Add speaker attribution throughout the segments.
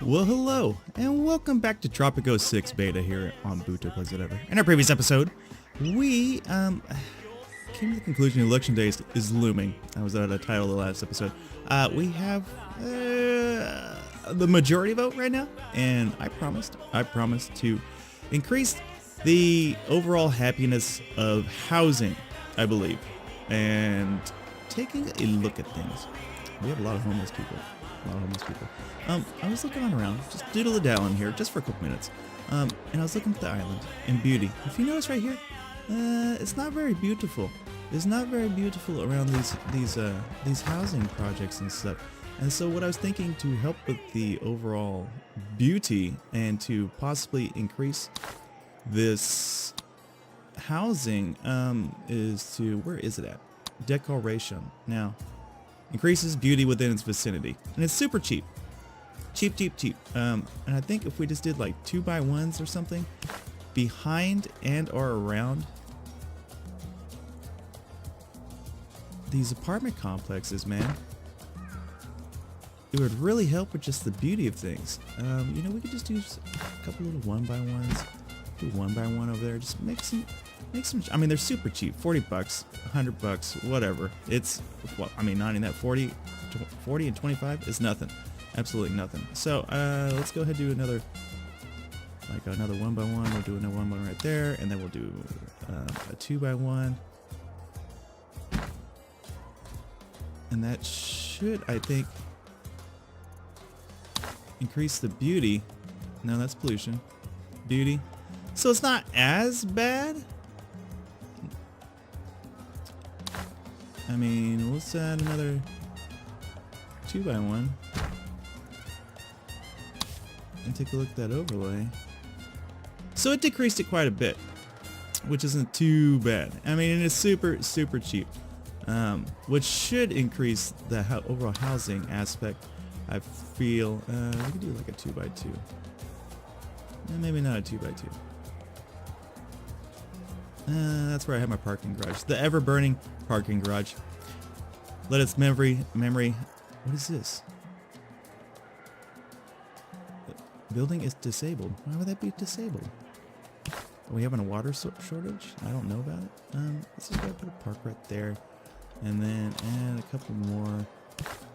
Speaker 1: Well, hello, and welcome back to Tropico 6 Beta here on Buto Plays It Ever. In our previous episode, we came to the conclusion election day is looming. That was the title of the last episode. We have the majority vote right now, and I promised to increase the overall happiness of housing, I believe, and taking a look at things. We have a lot of homeless people. I was looking around, just doodle-a-dalling here, just for a couple minutes. And I was looking at the island and beauty. If you notice right here, it's not very beautiful. It's not very beautiful around these housing projects and stuff. And so what I was thinking to help with the overall beauty and to possibly increase this housing is to, where is it at? Decoration. Now, increases beauty within its vicinity, and it's super cheap. Cheap. And I think if we just did like 2x1s or something behind and or around these apartment complexes, man, it would really help with just the beauty of things. You know, we could just do a couple little 1x1s, do 1x1 over there, just make some, I mean, they're super cheap, 40 bucks, 100 bucks, whatever. It's, well, I mean, not in that 40 and 25 is nothing. Absolutely nothing. So, let's go ahead and do another 1x1. We'll do another 1x1 right there, and then we'll do a 2x1. And that should, I think, increase the beauty. No, that's pollution. Beauty. So it's not as bad. I mean, let's add another 2x1 and take a look at that overlay. So it decreased it quite a bit, which isn't too bad. I mean, it is super cheap, which should increase the overall housing aspect. I feel we could do like a 2x2. Maybe not a 2x2. That's where I have my parking garage. The ever-burning parking garage. Let its memory. What is this? The building is disabled. Why would that be disabled? Are we having a water shortage? I don't know about it. Let's just go put a park right there, and then add a couple more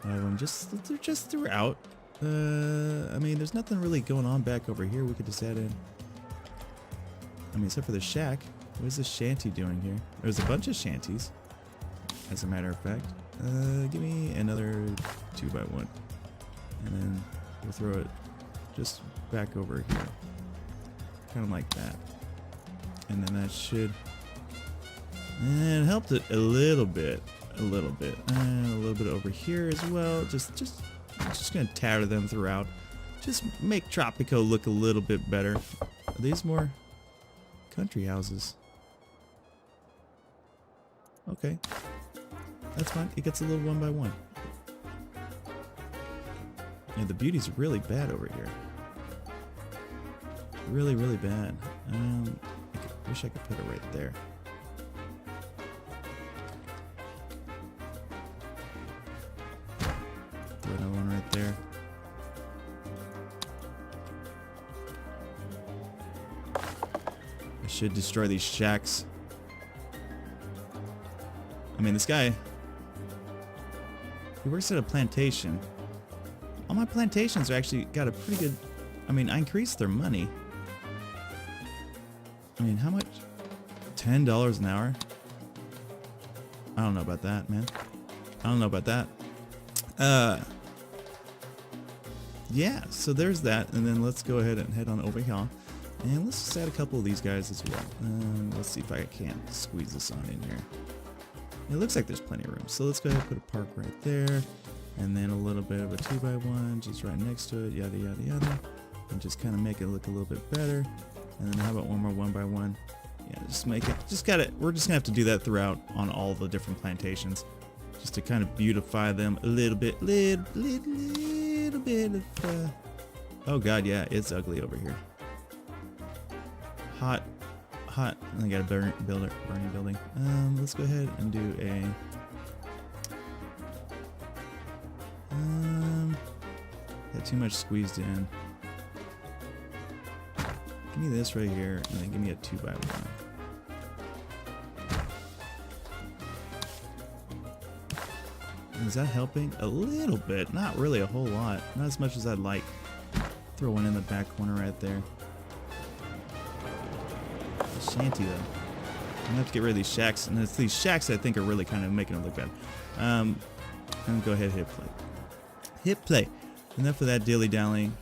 Speaker 1: of them just throughout. I mean, there's nothing really going on back over here. We could just add in. I mean, except for the shack. What is this shanty doing here? There's a bunch of shanties, as a matter of fact. Give me another 2x1. And then we'll throw it just back over here. Kind of like that. And then that should... And helped it a little bit. A little bit over here as well. Just going to tatter them throughout. Just make Tropico look a little bit better. Are these more country houses? Okay, that's fine. It gets a little 1x1. Yeah, the beauty's really bad over here. Really bad. Wish I could put it right there. Throw another one right there. I should destroy these shacks. I mean, this guy, he works at a plantation. All my plantations are actually got a pretty good, I mean, I increased their money. I mean, how much? $10 an hour? I don't know about that, man. I don't know about that. Yeah, so there's that. And then let's go ahead and head on over here. And let's just add a couple of these guys as well. Let's see if I can't squeeze this on in here. It looks like there's plenty of room. So let's go ahead and put a park right there. And then a little bit of a 2x1 just right next to it. Yada, yada, yada. And just kind of make it look a little bit better. And then how about one more 1x1? Yeah, just make it. We're just going to have to do that throughout on all the different plantations. Just to kind of beautify them a little bit. Little bit of... Oh, God, yeah. It's ugly over here. Hot. I got a burning building. Let's go ahead and do a that too much squeezed in. Give me this right here, and then give me a 2x1. Is that helping? A little bit. Not really a whole lot. Not as much as I'd like. Throw one in the back corner right there. A shanty, though. I'm gonna have to get rid of these shacks. And it's these shacks that I think are really kind of making it look bad. I'm gonna go ahead and hit play. Hit play. Enough of that dilly-dallying.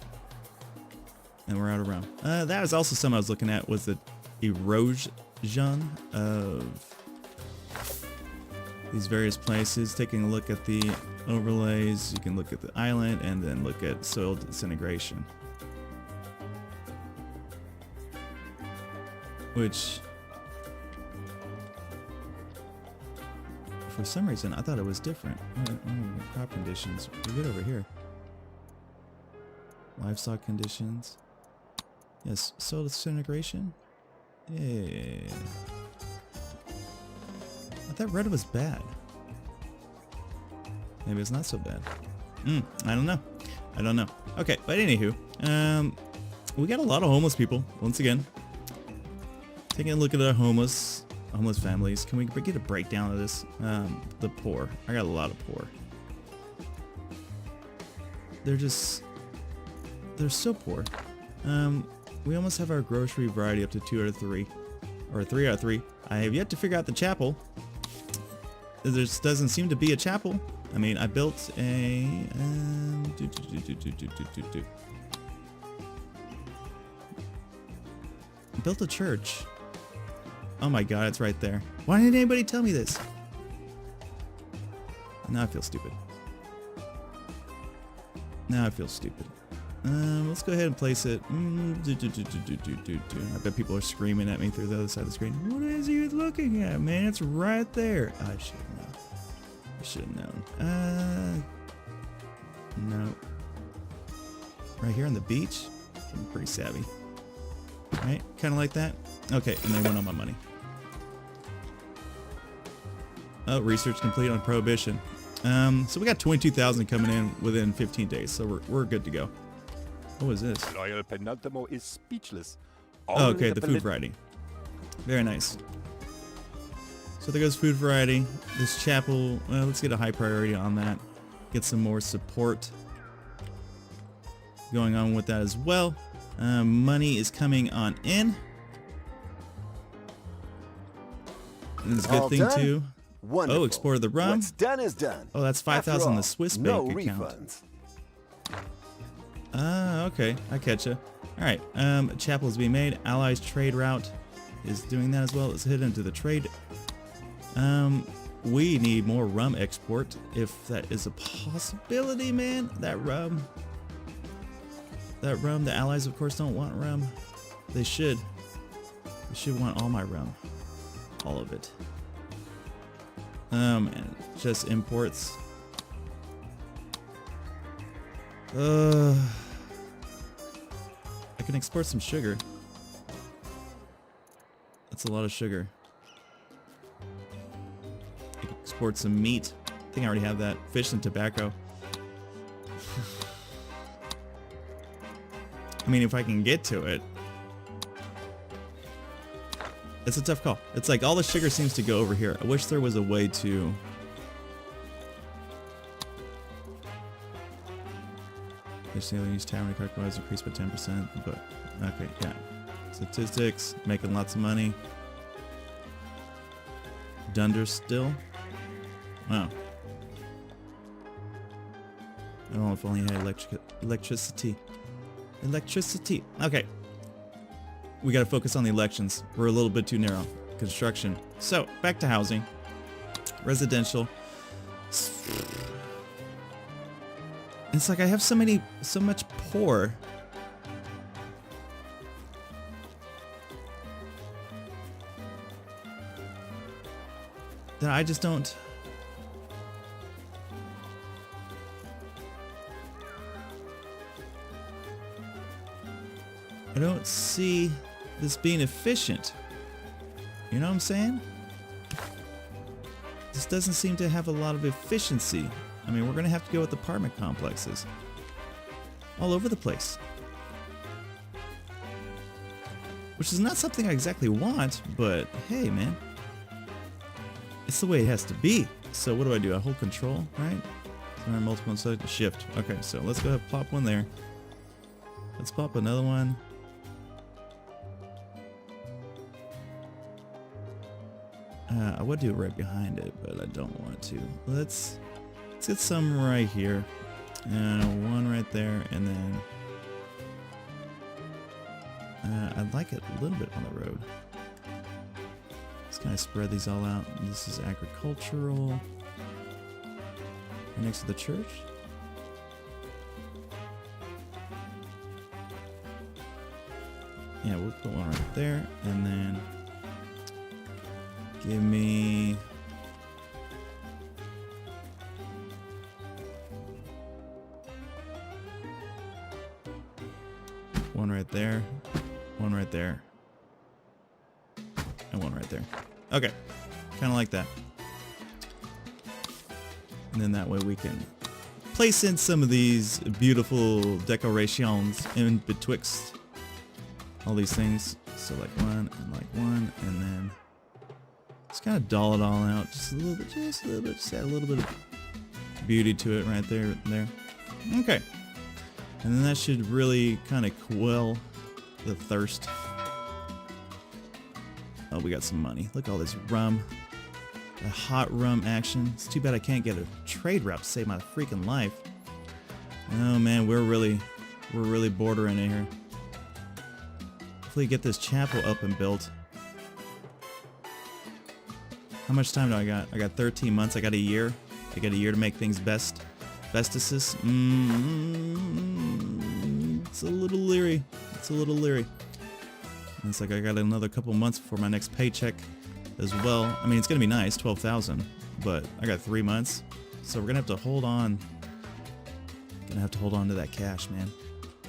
Speaker 1: And we're out of room. That was also something I was looking at, was the erosion of these various places. Taking a look at the overlays, you can look at the island and then look at soil disintegration. Which, for some reason, I thought it was different. Crop conditions. We're good over here. Livestock conditions. Yes, soil disintegration. Yeah. I thought red was bad. Maybe it's not so bad. I don't know. I don't know. Okay, but anywho, we got a lot of homeless people once again. Taking a look at our homeless families. Can we get a breakdown of this? The poor. I got a lot of poor. They're so poor. We almost have our grocery variety up to 2 out of 3, or 3 out of 3. I have yet to figure out the chapel. There just doesn't seem to be a chapel. I mean, I built a built a church. Oh my god, it's right there. Why didn't anybody tell me this? Now I feel stupid. Let's go ahead and place it. I bet people are screaming at me through the other side of the screen. What is he looking at, man? It's right there. I should have known. No. Right here on the beach? I'm pretty savvy. Right? Kind of like that? Okay, and they went on my money. Oh, research complete on prohibition. So we got 22,000 coming in within 15 days, so we're good to go. What was this?
Speaker 2: Loyal Penultimo is speechless.
Speaker 1: Oh, okay, the food variety. Very nice. So there goes food variety. This chapel, well, let's get a high priority on that. Get some more support going on with that as well. Money is coming on in. And it's a good thing too.
Speaker 3: Wonderful.
Speaker 1: Oh, explore the rum.
Speaker 3: What's done is done.
Speaker 1: Oh, that's 5,000 on the Swiss bank account.
Speaker 3: Refunds.
Speaker 1: Okay, I catcha. All right, chapel is being made. Allies trade route is doing that as well. Let's head into the trade. We need more rum export, if that is a possibility, man. That rum, the allies of course don't want rum. They should want all my rum. All of it. And just imports. I can export some sugar. That's a lot of sugar. I can export some meat. I think I already have that. Fish and tobacco. I mean, if I can get to it. It's a tough call. It's like all the sugar seems to go over here. I wish there was a way to... Use tavern calculate increased by 10%, but okay, yeah. Statistics, making lots of money. Dunder still. Wow. Oh, if only I had electricity. Electricity. Okay. We got to focus on the elections. We're a little bit too narrow. Construction. So, back to housing. Residential. It's like I have so much poor. That I just don't. I don't see this being efficient. You know what I'm saying? This doesn't seem to have a lot of efficiency. I mean, we're going to have to go with apartment complexes. all over the place. Which is not something I exactly want, but hey, man. It's the way it has to be. So what do? I hold control, right? Multiple and shift. Okay, so let's go ahead and plop one there. Let's plop another one. I would do it right behind it, but I don't want to. Let's get some right here. One right there, and then I'd like it a little bit on the road. Let's kind of spread these all out. This is agricultural. Right next to the church. Yeah, we'll put one right there, and then give me one right there, one right there, and one right there. Okay, kind of like that. And then that way we can place in some of these beautiful decorations in betwixt all these things. So like one, and then just kind of doll it all out, just a little bit, just add a little bit of beauty to it right there, and there. Okay, and then that should really kind of quell the thirst. Oh, we got some money. Look at all this rum, a hot rum action. It's too bad I can't get a trade route to save my freaking life. Oh man, we're really bordering it here. Hopefully get this chapel up and built. How much time do I got? I got 13 months. I got a year. I got a year to make things best. Bestesses. It's a little leery. It's a little leery. And it's like I got another couple months before my next paycheck as well. I mean, it's gonna be nice, 12,000, but I got 3 months, so we're gonna have to hold on. Gonna have to hold on to that cash, man.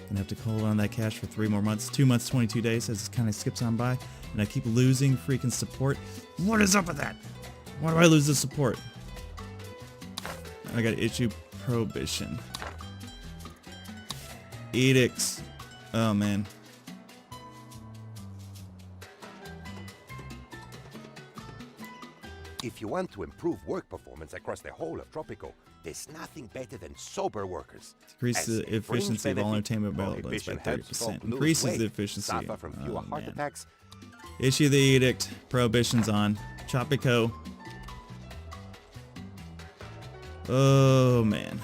Speaker 1: Gonna have to hold on to that cash for 3 more months. 2 months, 22 days as it kind of skips on by, and I keep losing freaking support. What is up with that? Why do I lose the support? I gotta issue prohibition. Edicts. Oh man.
Speaker 2: If you want to improve work performance across the whole of Tropico, there's nothing better than sober workers.
Speaker 1: Decrease the efficiency of all entertainment available by 30%. Increases the efficiency.
Speaker 2: Suffer from fewer heart attacks.
Speaker 1: Issue the edict. Prohibitions on Tropico. Oh man.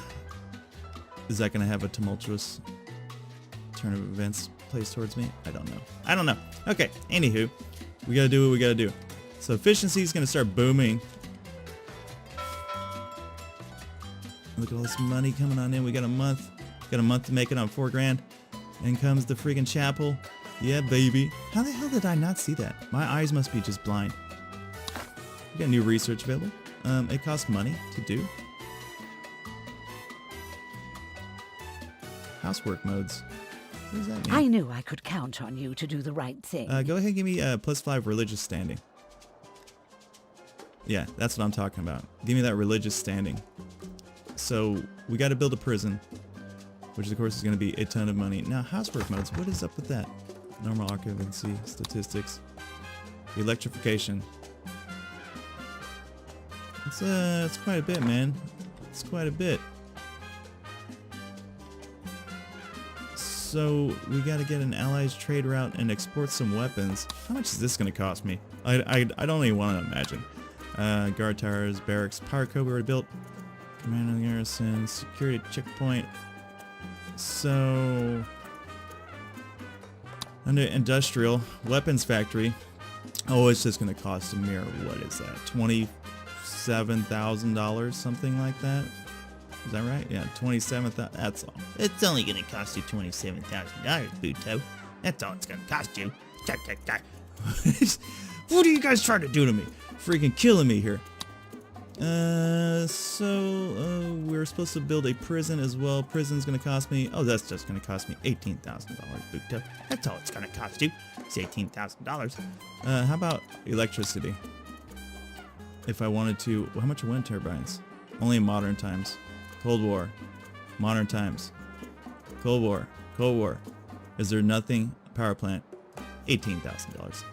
Speaker 1: Is that gonna have a tumultuous turn of events placed towards me? I don't know. I don't know. Okay, anywho, we gotta do what we gotta do. So efficiency is gonna start booming. Look at all this money coming on in. We got a month. Got a month to make it on 4 grand. In comes the freaking chapel. Yeah, baby. How the hell did I not see that? My eyes must be just blind. We got new research available. It costs money to do. Housework modes. What does that mean?
Speaker 3: I knew I could count on you to do the right thing.
Speaker 1: Go ahead and give me +5 religious standing. Yeah, that's what I'm talking about. Give me that religious standing. So we got to build a prison, which of course is going to be a ton of money. Now, housework modes, what is up with that? Normal occupancy statistics. Electrification. It's quite a bit, man. It's quite a bit. So we got to get an allies trade route and export some weapons. How much is this going to cost me? I don't even want to imagine. Guard towers, barracks, power code we already built. Command of the garrison, security checkpoint. So under industrial weapons factory. Oh, it's just going to cost a mere, what is that? $27,000, something like that. Is that right? Yeah, 27,000. That's all. It's only going to cost you $27,000, Buto. That's all it's going to cost you. What are you guys trying to do to me? Freaking killing me here. We're supposed to build a prison as well. Prison's going to cost me. Oh, that's just going to cost me $18,000, Buto. That's all it's going to cost you. It's $18,000. How about electricity? If I wanted to, how much are wind turbines? Only in modern times. Cold War. Modern times. Cold War. Cold War. Is there nothing? Power plant. $18,000.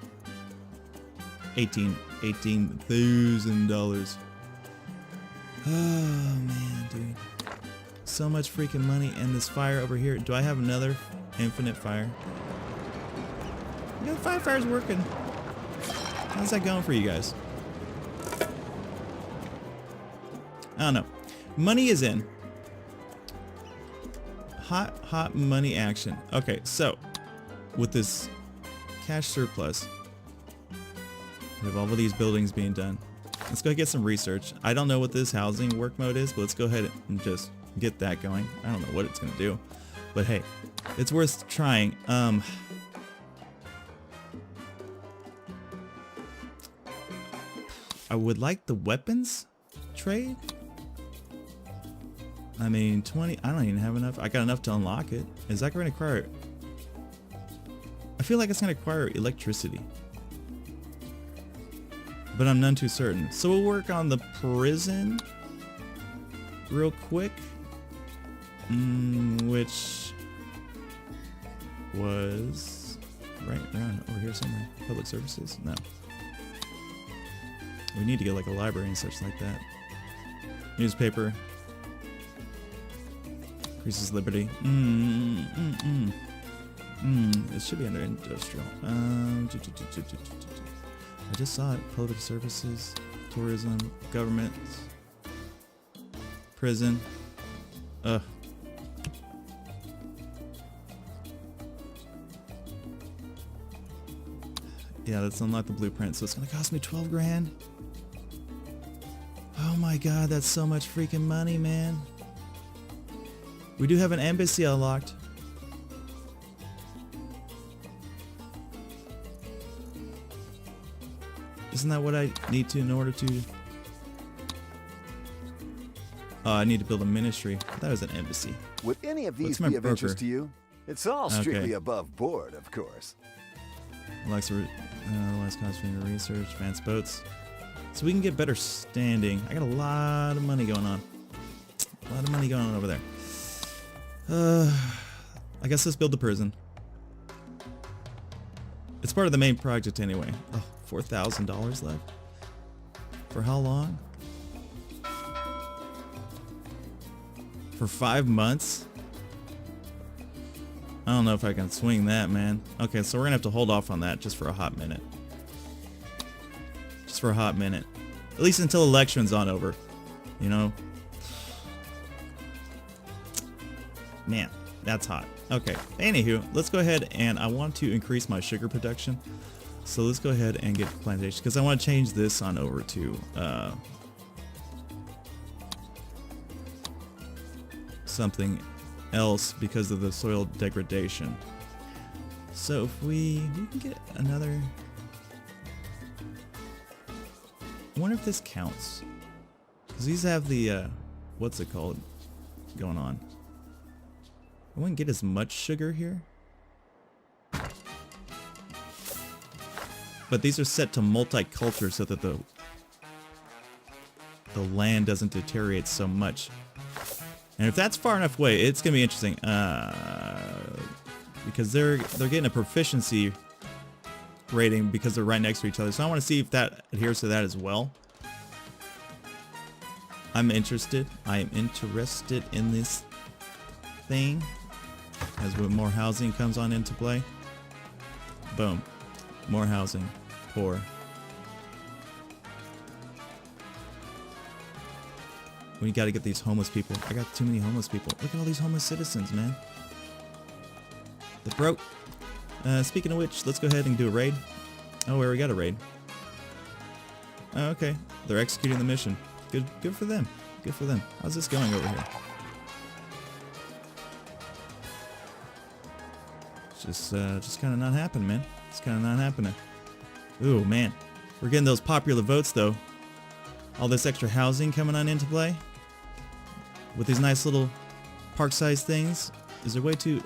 Speaker 1: $18,000. Oh man, dude. So much freaking money, and this fire over here. Do I have another infinite fire? Yeah, the fire's working. How's that going for you guys? I don't know. Money is in. Hot money action. Okay, so with this cash surplus, we have all of these buildings being done. Let's go get some research. I don't know what this housing work mode is, but let's go ahead and just get that going. I don't know what it's gonna do, but hey, it's worth trying. I would like the weapons trade. I mean, 20, I don't even have enough. I got enough to unlock it. Is that going to require, I feel like it's going to require electricity, but I'm none too certain. So we'll work on the prison real quick, which was right around over here somewhere. Public services? No. We need to get like a library and such like that. Newspaper. Increases liberty. It should be under industrial. I just saw it. Public services, tourism, government, prison. Yeah, let's unlock the blueprint. So it's gonna cost me 12 grand. Oh my god, that's so much freaking money, man. We do have an embassy unlocked. Isn't that what I need to in order to... Oh, I need to build a ministry. That was an embassy.
Speaker 4: Would any of these
Speaker 1: What's my
Speaker 4: be of interest
Speaker 1: broker?
Speaker 4: to you? It's all strictly
Speaker 1: Okay.
Speaker 4: above board, of course.
Speaker 1: Less cost for research, advanced boats. So we can get better standing. I got a lot of money going on. A lot of money going on over there. I guess let's build the prison. It's part of the main project anyway. Oh, $4,000 left. For how long? For 5 months? I don't know if I can swing that, man. Okay, so we're gonna have to hold off on that just for a hot minute. Just for a hot minute. At least until election's on over. You know? Man, that's hot. Okay, anywho, let's go ahead and I want to increase my sugar production. So let's go ahead and get plantation because I want to change this on over to something else because of the soil degradation. So if we can get another... I wonder if this counts. Because these have the, what's it called going on. I wouldn't get as much sugar here. But these are set to multiculture so that the land doesn't deteriorate so much. And if that's far enough away, it's gonna be interesting. Because they're getting a proficiency rating because they're right next to each other. So I want to see if that adheres to that as well. I'm interested. I am interested in this thing. As when more housing comes on into play. Boom. More housing. Poor. We gotta get these homeless people. I got too many homeless people. Look at all these homeless citizens, man. They're broke. Speaking of which, let's go ahead and do a raid. Oh, we already got a raid. Oh, okay. They're executing the mission. Good for them. Good for them. How's this going over here? It's just kind of not happening, man. It's kind of not happening. Ooh, man. We're getting those popular votes, though. All this extra housing coming on into play. With these nice little park-sized things. Is there a way to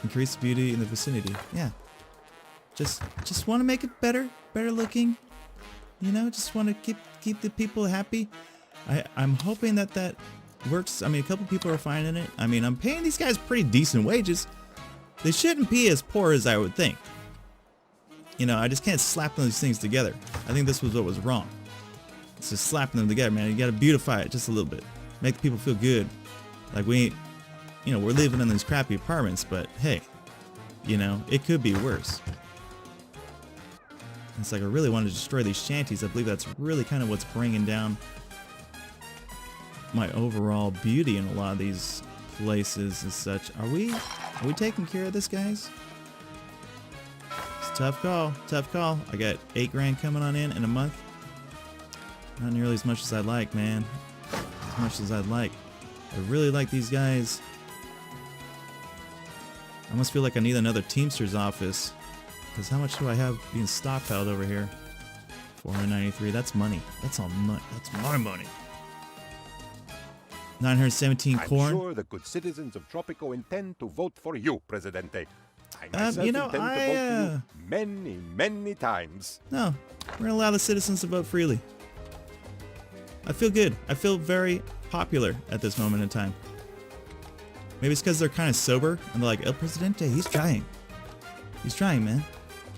Speaker 1: increase the beauty in the vicinity? Yeah. Just want to make it better looking. You know, just want to keep the people happy. I'm hoping that works. I mean, a couple people are finding it. I mean, I'm paying these guys pretty decent wages. They shouldn't be as poor as I would think. You know, I just can't slap these things together. I think this was what was wrong. It's just slapping them together, man. You gotta beautify it just a little bit. Make the people feel good. Like we ain't, you know, we're living in these crappy apartments, but hey, you know, it could be worse. It's like I really want to destroy these shanties. I believe that's really kind of what's bringing down my overall beauty in a lot of these places and such. Are we taking care of this, guys? It's a tough call. Tough call. I got 8 grand coming on in a month. Not nearly as much as I'd like, man. As much as I'd like. I really like these guys. I almost feel like I need another Teamster's office. Because how much do I have being stockpiled over here? 493. That's money. That's all money. That's my money. 917 corn.
Speaker 2: I'm sure the good citizens of Tropico intend to vote for you, Presidente. I myself
Speaker 1: you know,
Speaker 2: intend to vote for you many, many times.
Speaker 1: No, we're going to allow the citizens to vote freely. I feel good. I feel very popular at this moment in time. Maybe it's because they're kind of sober and they're like, El Presidente, he's trying. He's trying, man.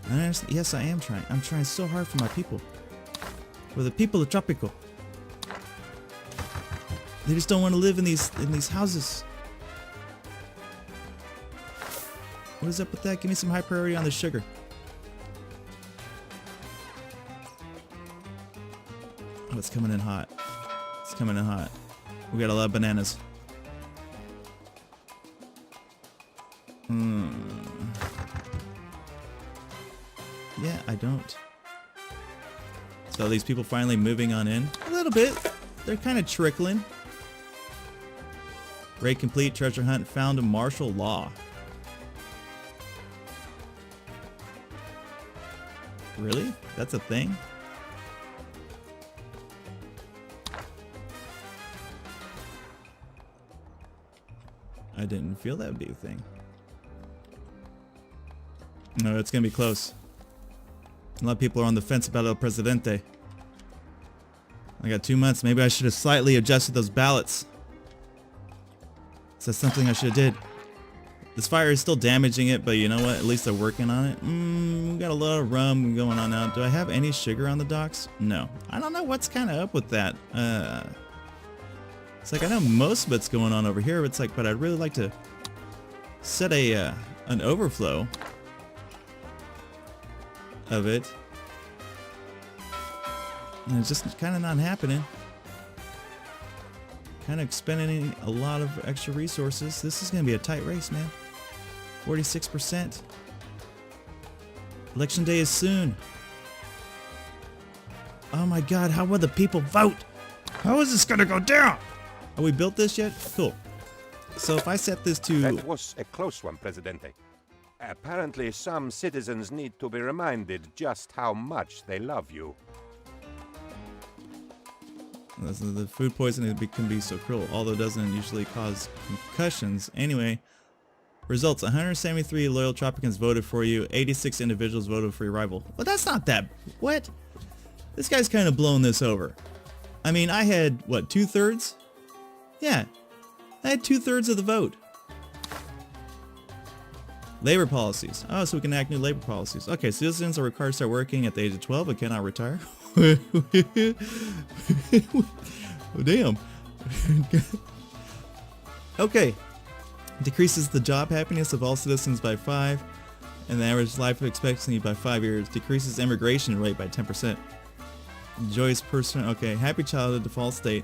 Speaker 1: And I understand. Yes, I am trying. I'm trying so hard for my people. For the people of Tropico. They just don't want to live in these houses. What is up with that? Give me some high priority on the sugar. Oh, it's coming in hot. It's coming in hot. We got a lot of bananas. Yeah, I don't. So these people finally moving on in a little bit. They're kind of trickling. Raid complete. Treasure hunt found in martial law. Really? That's a thing? I didn't feel that would be a thing. No, it's gonna be close. A lot of people are on the fence about El Presidente. I got 2 months. Maybe I should have slightly adjusted those ballots. So that's something I should have did. This fire is still damaging it, but you know what? At least they're working on it. We got a lot of rum going on now. Do I have any sugar on the docks? No. I don't know what's kind of up with that. It's like I know most of it's going on over here. But it's like, but I'd really like to set a an overflow of it. And it's just kind of not happening. Kind of expending a lot of extra resources. This is going to be a tight race, man. 46%. Election day is soon. Oh my god, how will the people vote? How is this going to go down? Have we built this yet? Cool. So if I set this to...
Speaker 2: That was a close one, Presidente. Apparently, some citizens need to be reminded just how much they love you.
Speaker 1: The food poisoning can be so cruel, although it doesn't usually cause concussions. Anyway, results: 173 loyal Tropicans voted for you, 86 individuals voted for your rival. Well, that's not that... What? This guy's kind of blown this over. I mean, I had, what, 2/3? Yeah, I had 2/3 of the vote. Labor policies. Oh, so we can enact new labor policies. Okay, citizens are required to start working at the age of 12 but cannot retire. Oh, damn. Okay. Decreases the job happiness of all citizens by 5 and the average life expectancy by 5 years. Decreases immigration rate by 10%. Joyous person. Okay. Happy childhood default state.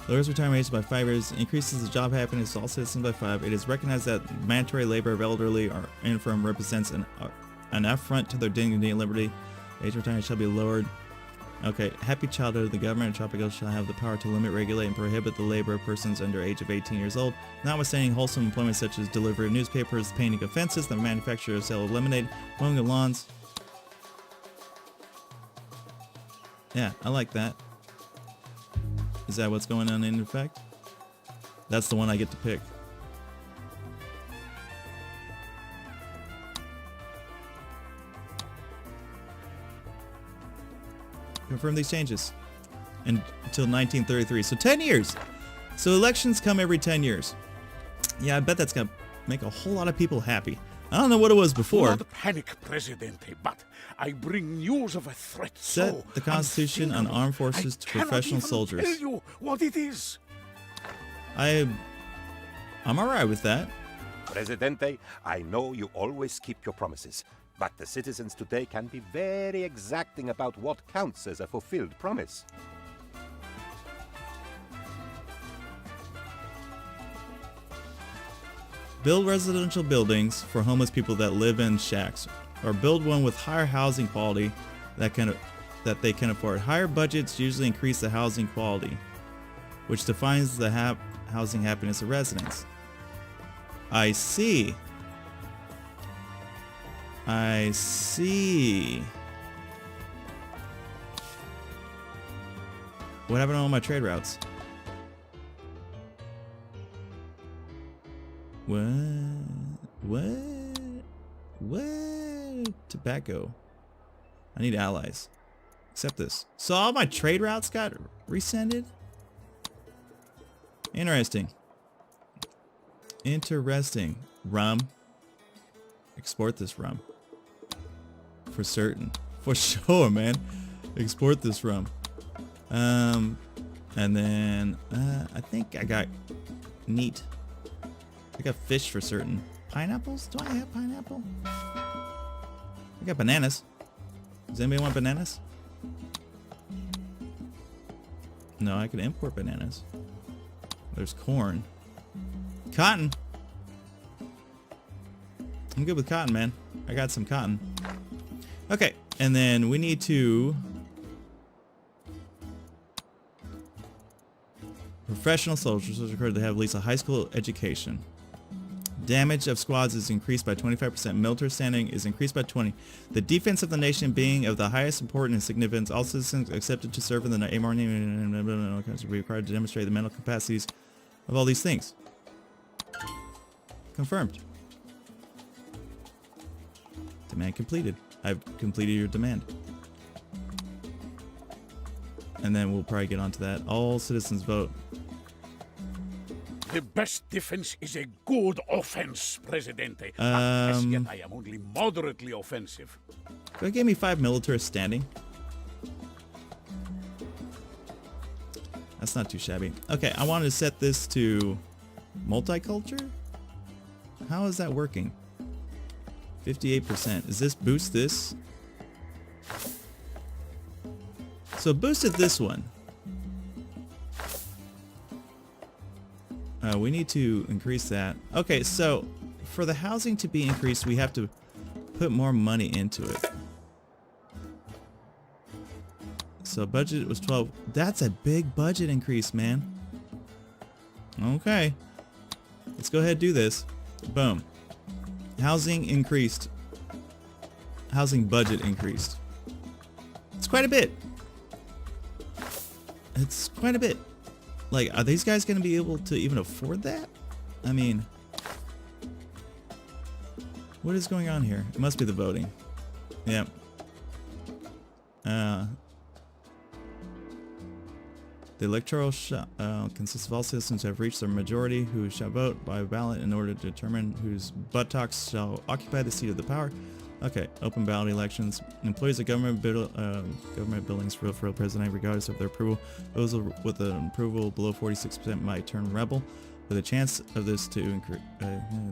Speaker 1: Lowers retirement age by 5 years. Increases the job happiness of all citizens by 5. It is recognized that mandatory labor of elderly or infirm represents an affront to their dignity and liberty. Age of retirement shall be lowered. Okay. Happy childhood. The government of Tropico shall have the power to limit, regulate, and prohibit the labor of persons under age of 18 years old, notwithstanding wholesome employment such as delivery of newspapers, painting of fences, the manufacture or sale of lemonade, mowing of lawns. Yeah, I like that. Is that what's going on in effect? That's the one I get to pick. Confirm these changes. Until 1933. So 10 years. So elections come every 10 years. Yeah, I bet that's going to make a whole lot of people happy. I don't know what it was
Speaker 5: Do
Speaker 1: before.
Speaker 5: not panic, Presidente, but I bring news of a threat
Speaker 1: Set
Speaker 5: so
Speaker 1: the Constitution on
Speaker 5: unthinkable,
Speaker 1: armed forces
Speaker 5: I
Speaker 1: to
Speaker 5: cannot
Speaker 1: professional
Speaker 5: even
Speaker 1: soldiers.
Speaker 5: tell you what it is.
Speaker 1: I'm alright with that.
Speaker 2: Presidente, I know you always keep your promises, but the citizens today can be very exacting about what counts as a fulfilled promise.
Speaker 1: Build residential buildings for homeless people that live in shacks, or build one with higher housing quality that they can afford. Higher budgets usually increase the housing quality, which defines the housing happiness of residents. I see. I see. What happened to all my trade routes? What? Tobacco. I need allies. Accept this. So all my trade routes got rescinded? Interesting. Interesting. Rum. Export this rum. For certain. For sure, man. Export this rum. And then, I think I got meat. I got fish for certain. Pineapples? Do I have pineapple? I got bananas. Does anybody want bananas? No, I could import bananas. There's corn. Cotton. I'm good with cotton, man. I got some cotton. Okay, and then we need to... Professional soldiers are required to have at least a high school education. Damage of squads is increased by 25%. Military standing is increased by 20. The defense of the nation being of the highest importance and significance. All citizens accepted to serve in the army will be required to demonstrate the mental capacities of all these things. Confirmed. Demand completed. I've completed your demand. And then we'll probably get onto that. All citizens vote.
Speaker 5: The best defense is a good offense, Presidente. As yet, I am only moderately offensive.
Speaker 1: They gave me 5 militarist standing. That's not too shabby. Okay, I wanted to set this to multicultural. How is that working? 58%. Does this boost this? So boosted this one. We need to increase that. Okay, so for the housing to be increased, we have to put more money into it. So budget was 12. That's a big budget increase, man. Okay. Let's go ahead and do this. Boom. Housing increased. Housing budget increased. It's quite a bit. It's quite a bit. Like, are these guys going to be able to even afford that? I mean, what is going on here? It must be the voting. Yep. The electoral consists of all citizens who have reached their majority who shall vote by ballot in order to determine whose buttocks shall occupy the seat of the power. Okay, open ballot elections. Employees of government buildings for real president, regardless of their approval. Those with an approval below 46% might turn rebel. With a chance of this to increase,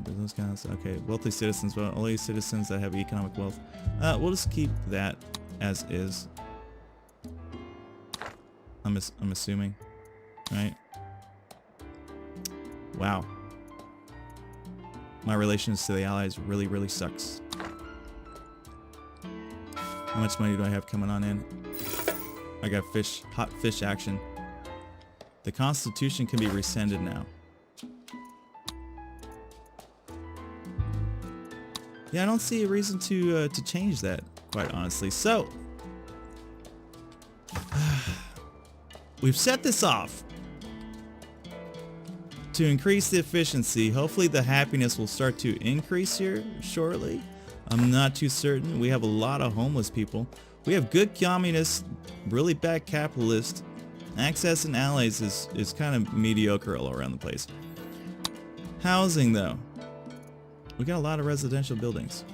Speaker 1: those guys. Okay, wealthy citizens vote. Only citizens that have economic wealth. We'll just keep that as is. I'm assuming, right? Wow. My relations to the Allies really sucks. How much money do I have coming on in? I got fish, hot fish action. The Constitution can be rescinded now. Yeah, I don't see a reason to change that, quite honestly. So, we've set this off to increase the efficiency. Hopefully the happiness will start to increase here shortly. I'm not too certain. We have a lot of homeless people. We have good communists, really bad capitalists, Access and allies is kind of mediocre all around the place. Housing, though. We got a lot of residential buildings.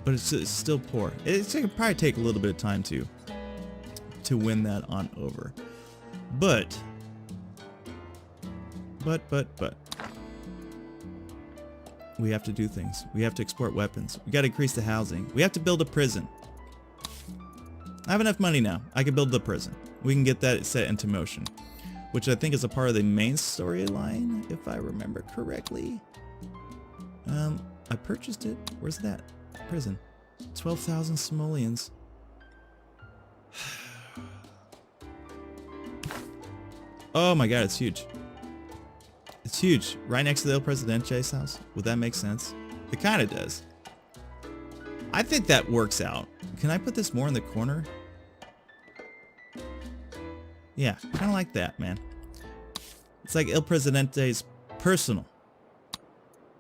Speaker 1: But it's still poor. It's going to probably take a little bit of time to win that on over. But. We have to do things. We have to export weapons. We got to increase the housing. We have to build a prison. I have enough money now. I can build the prison. We can get that set into motion, which I think is a part of the main storyline, if I remember correctly. I purchased it. Where's that? Prison. 12,000 simoleons. Oh my god, it's huge. It's huge. Right next to the El Presidente's house. Would that make sense? It kind of does. I think that works out. Can I put this more in the corner? Yeah, kind of like that, man. It's like El Presidente's personal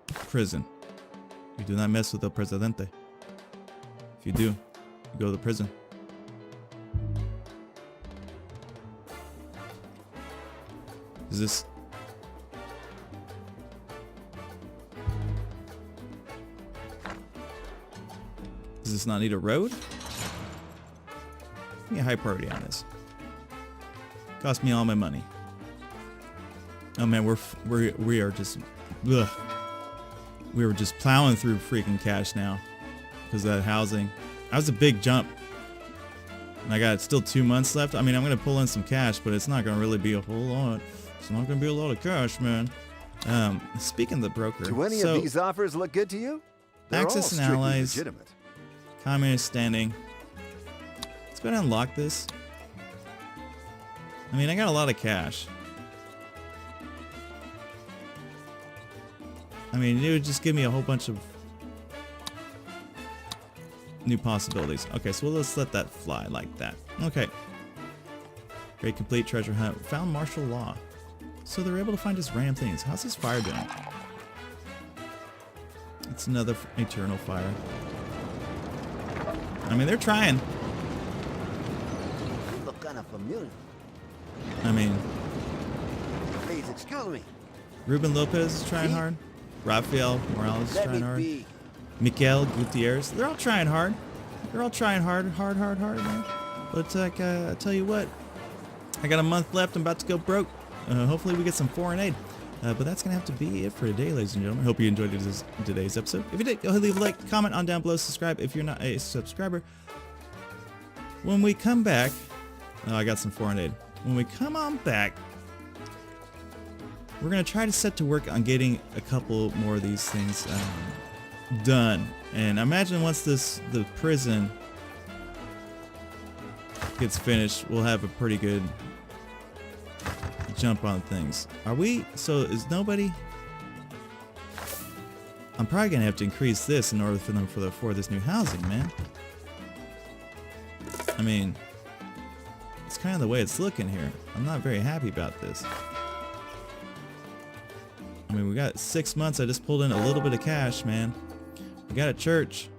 Speaker 1: prison. You do not mess with El Presidente. If you do, you go to prison. Is this... Does this not need a road? Give me a high priority on this. Cost me all my money. Oh man, we are just... Ugh. We were just plowing through freaking cash now. Because of that housing. That was a big jump. And I got still 2 months left. I mean, I'm going to pull in some cash, but it's not going to really be a whole lot. It's not going to be a lot of cash, man. Speaking of the broker...
Speaker 4: Do any of these offers look good to you? They're
Speaker 1: access
Speaker 4: all
Speaker 1: and
Speaker 4: strictly
Speaker 1: allies.
Speaker 4: legitimate.
Speaker 1: Communist standing. Let's go ahead and unlock this. I mean, I got a lot of cash. I mean, it would just give me a whole bunch of new possibilities. Okay, so let's let that fly like that. Okay. Great complete treasure hunt. Found martial law. So they're able to find just random things. How's this fire doing? It's another eternal fire. I mean, they're trying.
Speaker 4: You look kind of familiar.
Speaker 1: I mean,
Speaker 4: Please excuse me.
Speaker 1: Ruben Lopez is trying hard. Rafael Morales is
Speaker 4: Let
Speaker 1: trying
Speaker 4: me
Speaker 1: hard.
Speaker 4: be.
Speaker 1: Miguel Gutierrez. They're all trying hard. They're all trying hard, man. But like, I tell you what, I got a month left. I'm about to go broke. Hopefully we get some foreign aid. But that's going to have to be it for today, ladies and gentlemen. Hope you enjoyed today's episode. If you did, go ahead and leave a like, comment on down below, subscribe if you're not a subscriber. When we come back... Oh, I got some foreign aid. When we come on back, we're going to try to set to work on getting a couple more of these things done. And I imagine once the prison gets finished, we'll have a pretty good jump on things. Are we? So is nobody? I'm probably gonna have to increase this in order for them to afford this new housing, man. I mean, it's kind of the way it's looking here. I'm not very happy about this. I mean, we got 6 months. I just pulled in a little bit of cash, man. We got a church.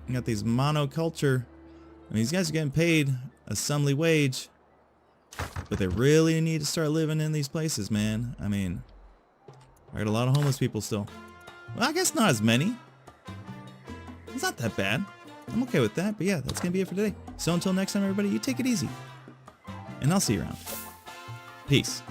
Speaker 1: We got these monoculture. I mean, these guys are getting paid a summary wage. But they really need to start living in these places, man. I mean, I got a lot of homeless people still. Well, I guess not as many. It's not that bad. I'm okay with that. But yeah, that's going to be it for today. So until next time, everybody, you take it easy. And I'll see you around. Peace.